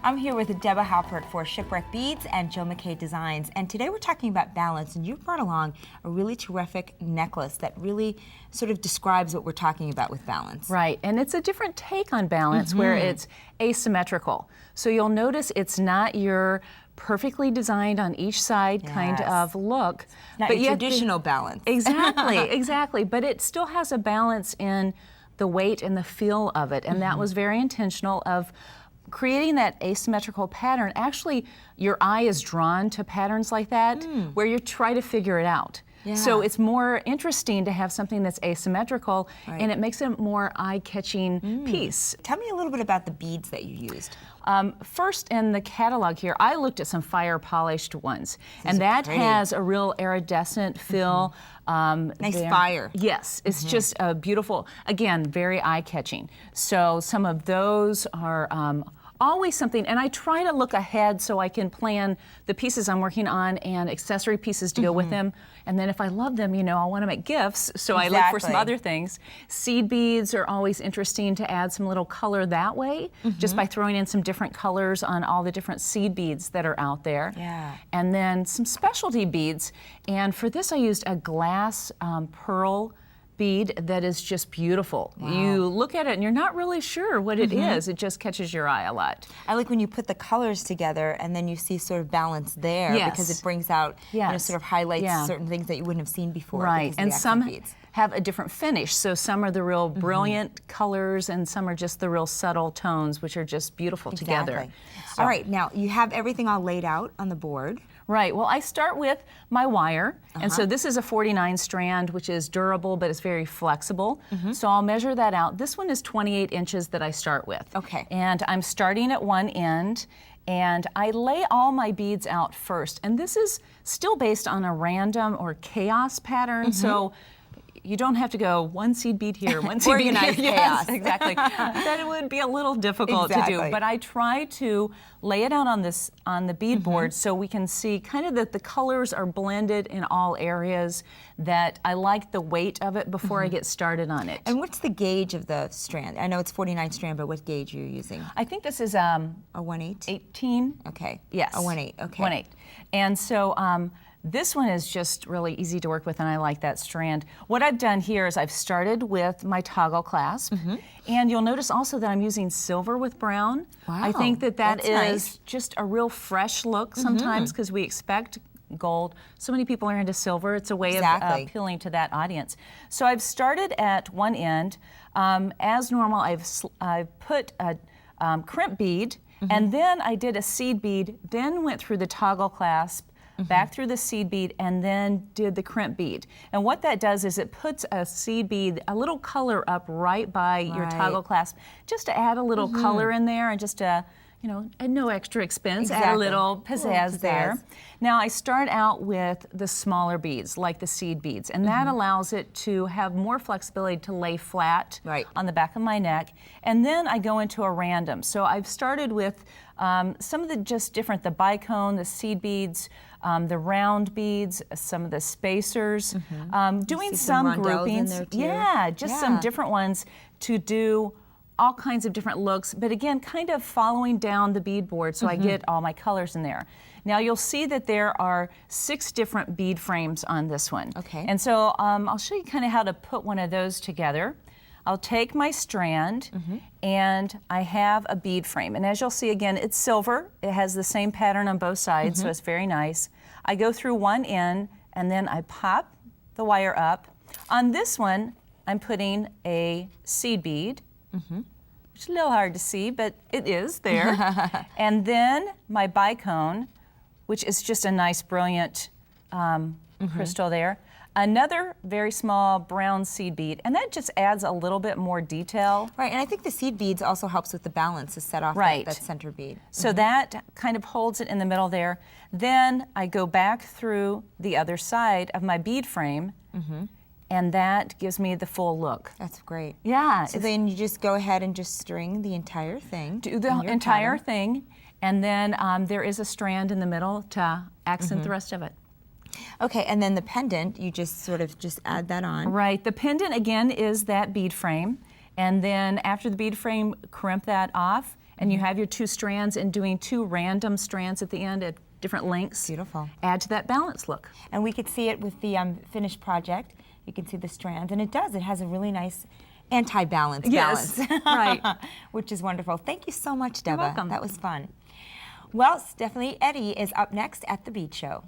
I'm here with Deborah Halpert for Shipwreck Beads and Joe McKay Designs, and today we're talking about balance, and you've brought along a really terrific necklace that really sort of describes what we're talking about with balance. Right, and it's a different take on balance where it's asymmetrical. So you'll notice it's not your perfectly designed on each side kind of look. Not but your traditional balance. Exactly, exactly, but it still has a balance in the weight and the feel of it, and that was very intentional of creating that asymmetrical pattern. Actually, your eye is drawn to patterns like that where you try to figure it out. Yeah. So it's more interesting to have something that's asymmetrical, and it makes it a more eye-catching piece. Tell me a little bit about the beads that you used. First, in the catalog here, I looked at some fire polished ones, and are that pretty. has a real iridescent feel. Nice fire. Yes, it's just a beautiful, again, very eye-catching. So some of those are always something, and I try to look ahead so I can plan the pieces I'm working on and accessory pieces to go with them. And then if I love them, you know, I want to make gifts, so I look for some other things. Seed beads are always interesting to add some little color that way, just by throwing in some different colors on all the different seed beads that are out there. Yeah. And then some specialty beads, and for this I used a glass pearl bead that is just beautiful. Wow. You look at it and you're not really sure what it is. It just catches your eye a lot. I like when you put the colors together and then you see sort of balance there because it brings out, you know, sort of highlights certain things that you wouldn't have seen before. Right, and some beads have a different finish. So some are the real brilliant colors and some are just the real subtle tones, which are just beautiful together. So. All right, now you have everything all laid out on the board. Right, well I start with my wire, and so this is a 49 strand, which is durable, but it's very flexible. So I'll measure that out. This one is 28 inches that I start with. Okay. And I'm starting at one end, and I lay all my beads out first. And this is still based on a random or chaos pattern, so you don't have to go one seed bead here, one seed bead here. Chaos. Yes, exactly. That would be a little difficult to do. But I try to lay it out on the bead board so we can see kind of that the colors are blended in all areas, that I like the weight of it before I get started on it. And what's the gauge of the strand? I know it's 49 strand, but what gauge are you using? I think this is a 1/8? 18. Okay. Yes. A 1/8, okay. 1/8. And so this one is just really easy to work with, and I like that strand. What I've done here is I've started with my toggle clasp, and you'll notice also that I'm using silver with brown. Wow, I think that that's is nice. just a real fresh look sometimes, because we expect gold. So many people are into silver. It's a way of appealing to that audience. So I've started at one end. As normal, I've put a crimp bead, and then I did a seed bead, then went through the toggle clasp, back through the seed bead, and then did the crimp bead. And what that does is it puts a seed bead, a little color up right by your toggle clasp, just to add a little color in there, and just to, you know, at no extra expense, add a little pizzazz there. Now I start out with the smaller beads, like the seed beads, and that allows it to have more flexibility to lay flat on the back of my neck. And then I go into a random. So I've started with some of the just different, the bicone, the seed beads, the round beads, some of the spacers, doing some groupings. Just some different ones to do all kinds of different looks, but again, kind of following down the bead board so I get all my colors in there. Now you'll see that there are 6 different bead frames on this one. Okay. And so I'll show you kind of how to put one of those together. I'll take my strand and I have a bead frame. And as you'll see, again, it's silver. It has the same pattern on both sides, so it's very nice. I go through one end and then I pop the wire up. On this one, I'm putting a seed bead, which is a little hard to see, but it is there. And then my bicone, which is just a nice, brilliant crystal there. Another very small brown seed bead, and that just adds a little bit more detail. Right, and I think the seed beads also helps with the balance to set off that center bead. So that kind of holds it in the middle there. Then I go back through the other side of my bead frame, and that gives me the full look. That's great. Yeah. So then you just go ahead and just string the entire thing. Do the entire thing, and then there is a strand in the middle to accent the rest of it. Okay, and then the pendant, you just sort of just add that on. Right, the pendant again is that bead frame, and then after the bead frame, crimp that off, and you have your 2 strands, and doing 2 random strands at the end at different lengths. Beautiful. Add to that balance look. And we could see it with the finished project. You can see the strands, and it has a really nice anti-balance balance. Right. Which is wonderful. Thank you so much, Deba. You're welcome. That was fun. Well, Stephanie Eddy is up next at the Bead Show.